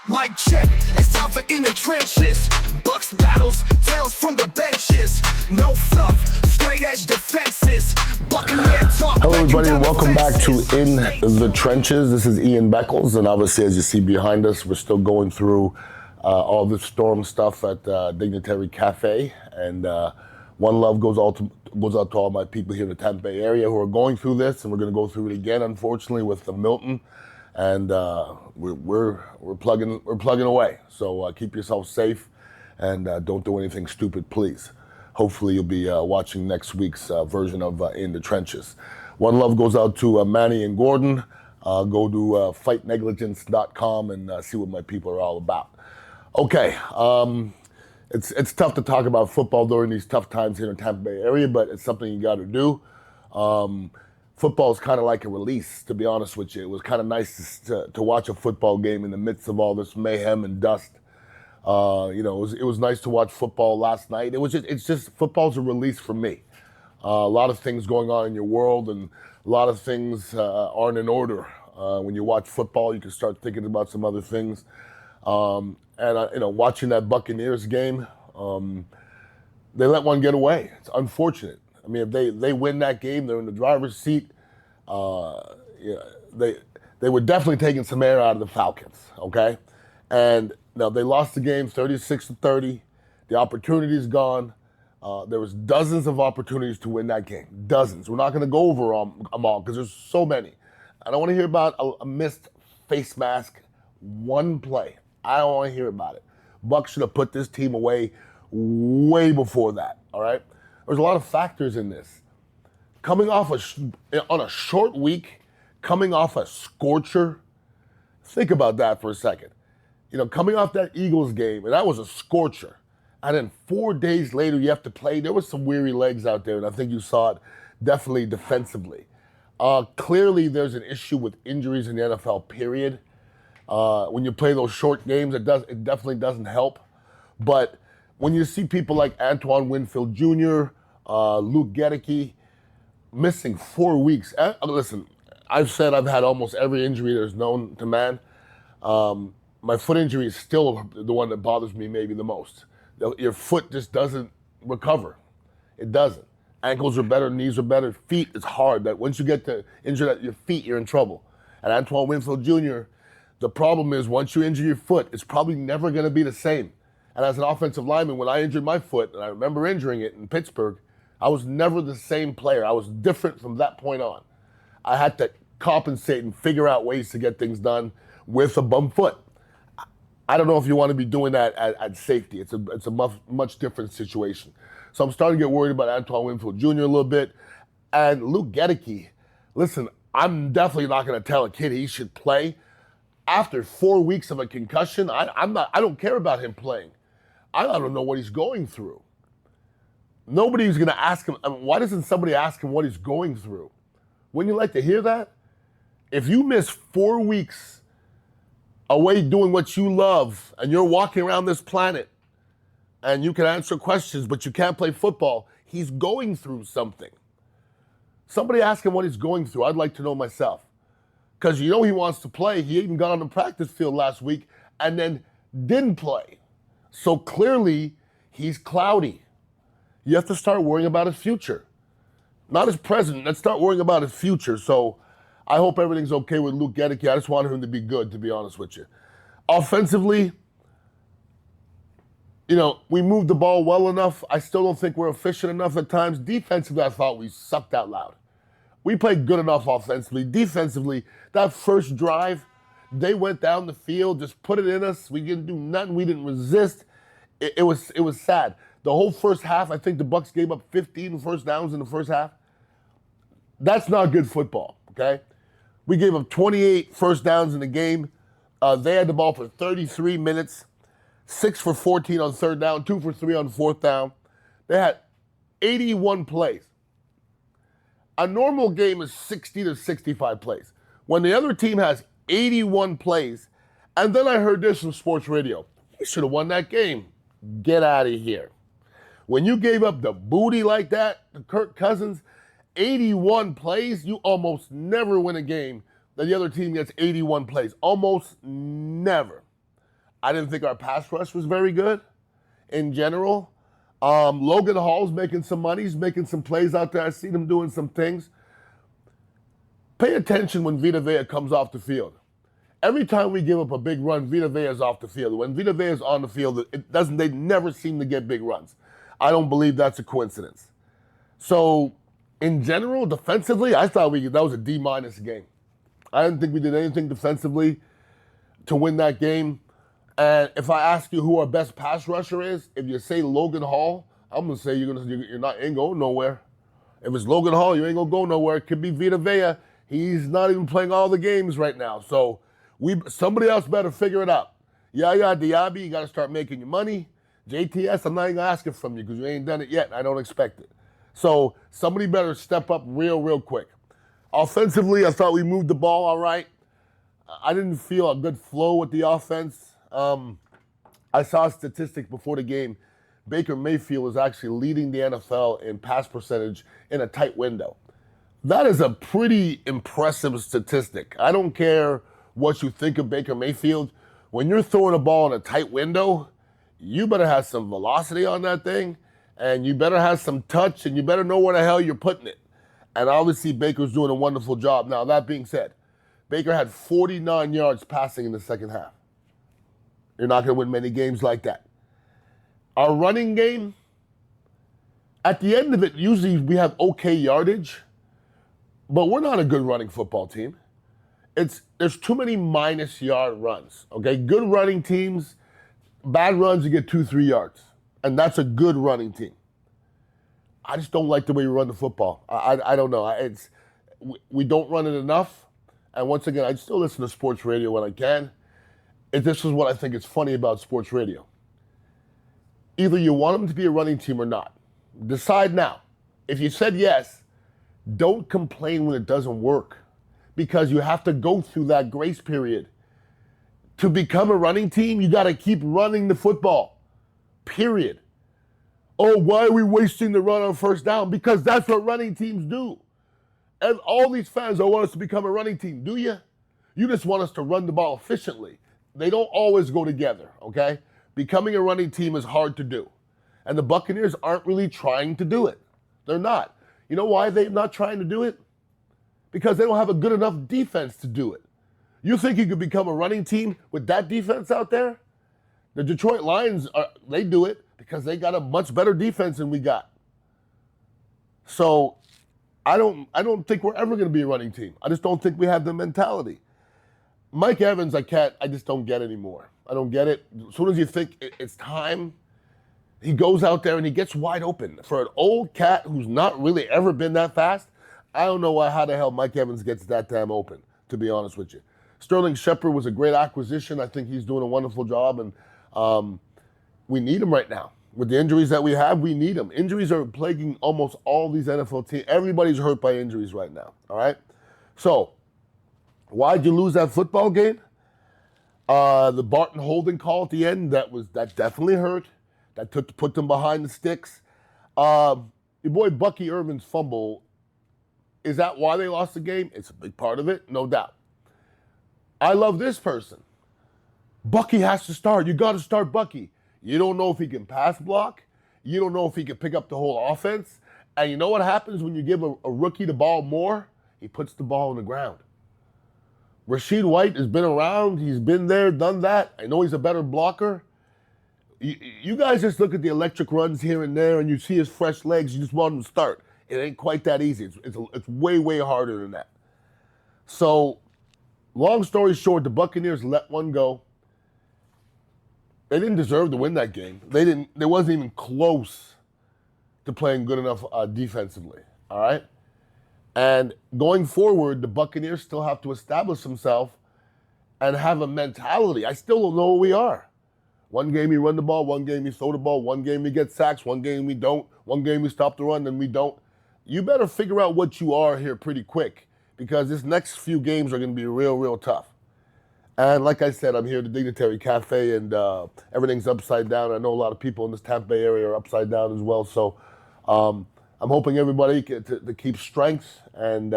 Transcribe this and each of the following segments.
Mic check, it's time for In the Trenches. Bucs battles, tales from the benches. No fluff, straight edge defenses. Buccaneer talk. Hello everybody and welcome back to In the Trenches. This is Ian Beckles, and obviously as you see behind us, we're still going through all the storm stuff at Dignitary Cafe. And one love goes out to all my people here in the Tampa Bay area who are going through this, and we're going to go through it again, unfortunately, with the Milton. And we're plugging away. So keep yourself safe and don't do anything stupid, please. Hopefully you'll be watching next week's version of In the Trenches. One love goes out to Manny and Gordon. Go to fightnegligence.com and see what my people are all about. Okay, it's tough to talk about football during these tough times here in the Tampa Bay area, but it's something you got to do. Football is kind of like a release, to be honest with you. It was kind of nice to watch a football game in the midst of all this mayhem and dust. It was nice to watch football last night. It's just football's a release for me. A lot of things going on in your world, and a lot of things aren't in order. When you watch football, you can start thinking about some other things. Watching that Buccaneers game, they let one get away. It's unfortunate. I mean, if they win that game, they're in the driver's seat. They were definitely taking some air out of the Falcons, okay? And now they lost the game 36-30. The opportunity's gone. There was dozens of opportunities to win that game. Dozens. We're not going to go over them all because there's so many. I don't want to hear about a missed face mask, one play. I don't want to hear about it. Bucs should have put this team away way before that, all right? There's a lot of factors in this. Coming off on a short week, coming off a scorcher, think about that for a second. Coming off that Eagles game, and that was a scorcher, and then 4 days later you have to play. There was some weary legs out there, and I think you saw it definitely defensively. Clearly there's an issue with injuries in the NFL, period. When you play those short games, it definitely doesn't help. But when you see people like Antoine Winfield Jr., Luke Gedeke, missing 4 weeks. Listen, I've said I've had almost every injury there's known to man. My foot injury is still the one that bothers me maybe the most. Your foot just doesn't recover. It doesn't. Ankles are better, knees are better. Feet is hard. That once you get to injured at your feet, you're in trouble. And Antoine Winfield Jr., the problem is once you injure your foot, it's probably never going to be the same. And as an offensive lineman, when I injured my foot, and I remember injuring it in Pittsburgh, I was never the same player. I was different from that point on. I had to compensate and figure out ways to get things done with a bum foot. I don't know if you want to be doing that at safety. It's a much different situation. So I'm starting to get worried about Antoine Winfield Jr. a little bit. And Luke Gedeke, listen, I'm definitely not going to tell a kid he should play. After 4 weeks of a concussion, I don't care about him playing. I don't know what he's going through. Nobody's going to ask him. Why doesn't somebody ask him what he's going through? Wouldn't you like to hear that? If you miss 4 weeks away doing what you love and you're walking around this planet and you can answer questions but you can't play football, he's going through something. Somebody ask him what he's going through. I'd like to know myself. Because he wants to play. He even got on the practice field last week and then didn't play. So clearly he's cloudy. You have to start worrying about his future. Not his present. Let's start worrying about his future. So I hope everything's okay with Luke Gedeke. I just want him to be good, to be honest with you. Offensively, we moved the ball well enough. I still don't think we're efficient enough at times. Defensively, I thought we sucked out loud. We played good enough offensively. Defensively, that first drive, they went down the field, just put it in us. We didn't do nothing. We didn't resist. It was sad. The whole first half, I think the Bucs gave up 15 first downs in the first half. That's not good football, okay? We gave up 28 first downs in the game. They had the ball for 33 minutes, 6 for 14 on third down, 2 for 3 on fourth down. They had 81 plays. A normal game is 60 to 65 plays. When the other team has 81 plays, and then I heard this from sports radio, you should have won that game. Get out of here. When you gave up the booty like that to Kirk Cousins, 81 plays, you almost never win a game that the other team gets 81 plays. Almost never. I didn't think our pass rush was very good in general. Logan Hall's making some money. He's making some plays out there. I seen him doing some things. Pay attention when Vita Vea comes off the field. Every time we give up a big run, Vita Vea is off the field. When Vita Vea is on the field, they never seem to get big runs. I don't believe that's a coincidence. So, in general, defensively, I thought that was a D- game. I didn't think we did anything defensively to win that game. And if I ask you who our best pass rusher is, if you say Logan Hall, I'm gonna say ain't going nowhere. If it's Logan Hall, you ain't gonna go nowhere. It could be Vita Vea. He's not even playing all the games right now. So somebody else better figure it out. Yaya Diaby, you got to start making your money. JTS, I'm not even asking from you because you ain't done it yet. I don't expect it. So somebody better step up real quick. Offensively, I thought we moved the ball all right. I didn't feel a good flow with the offense. I saw a statistic before the game. Baker Mayfield is actually leading the NFL in pass percentage in a tight window. That is a pretty impressive statistic. I don't care what you think of Baker Mayfield. When you're throwing a ball in a tight window, you better have some velocity on that thing, and you better have some touch, and you better know where the hell you're putting it. And obviously, Baker's doing a wonderful job. Now, that being said, Baker had 49 yards passing in the second half. You're not going to win many games like that. Our running game, at the end of it, usually we have okay yardage, but we're not a good running football team. There's too many minus yard runs, okay? Good running teams, bad runs, you get 2-3 yards. And that's a good running team. I just don't like the way we run the football. I don't know. We don't run it enough. And once again, I still listen to sports radio when I can. This is what I think is funny about sports radio. Either you want them to be a running team or not. Decide now. If you said yes, don't complain when it doesn't work, because you have to go through that grace period. To become a running team, you got to keep running the football, period. Oh, why are we wasting the run on first down? Because that's what running teams do. And all these fans want us to become a running team, do you? You just want us to run the ball efficiently. They don't always go together, okay? Becoming a running team is hard to do. And the Buccaneers aren't really trying to do it. They're not. You know why they're not trying to do it? Because they don't have a good enough defense to do it. You think you could become a running team with that defense out there? The Detroit Lions, they do it because they got a much better defense than we got. So I don't think we're ever going to be a running team. I just don't think we have the mentality. Mike Evans, I just don't get anymore. I don't get it. As soon as you think it's time, he goes out there and he gets wide open. For an old cat who's not really ever been that fast, I don't know how the hell Mike Evans gets that damn open, to be honest with you. Sterling Shepard was a great acquisition. I think he's doing a wonderful job, and we need him right now. With the injuries that we have, we need him. Injuries are plaguing almost all these NFL teams. Everybody's hurt by injuries right now, all right? So, why'd you lose that football game? The Barton holding call at the end, that definitely hurt. That put them behind the sticks. Your boy Bucky Irvin's fumble, is that why they lost the game? It's a big part of it, no doubt. I love this person. Bucky has to start. You got to start Bucky. You don't know if he can pass block. You don't know if he can pick up the whole offense. And you know what happens when you give a rookie the ball more? He puts the ball on the ground. Rashid White has been around. He's been there, done that. I know he's a better blocker. You guys just look at the electric runs here and there, and you see his fresh legs. You just want him to start. It ain't quite that easy. It's way harder than that. So, long story short, the Buccaneers let one go. They didn't deserve to win that game. They wasn't even close to playing good enough defensively. All right? And going forward, the Buccaneers still have to establish themselves and have a mentality. I still don't know who we are. One game we run the ball, one game we throw the ball, one game we get sacks, one game we don't, one game we stop the run, and we don't. You better figure out what you are here pretty quick, because this next few games are going to be real tough. And like I said, I'm here at the Dignitary Cafe, and everything's upside down. I know a lot of people in this Tampa Bay area are upside down as well. So I'm hoping everybody to keep strength and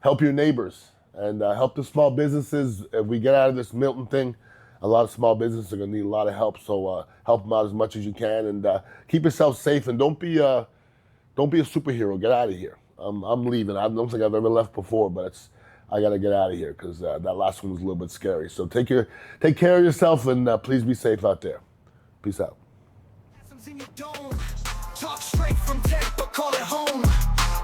help your neighbors and help the small businesses. If we get out of this Milton thing, A lot of small businesses are going to need a lot of help, so help them out as much as you can, and keep yourself safe, and don't be a superhero. Get out of here. I'm leaving. I don't think I've ever left before, but I got to get out of here because that last one was a little bit scary. So take care of yourself, and please be safe out there. Peace out. Talk straight from tech, but call it home.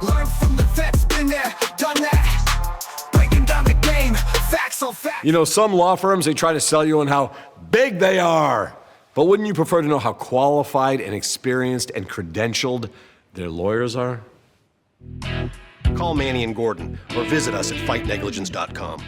Learn from the vets, been there, done that. Breaking down the game, facts on facts. You know, some law firms, they try to sell you on how big they are. But wouldn't you prefer to know how qualified and experienced and credentialed their lawyers are? Call Manny and Gordon or visit us at fightnegligence.com.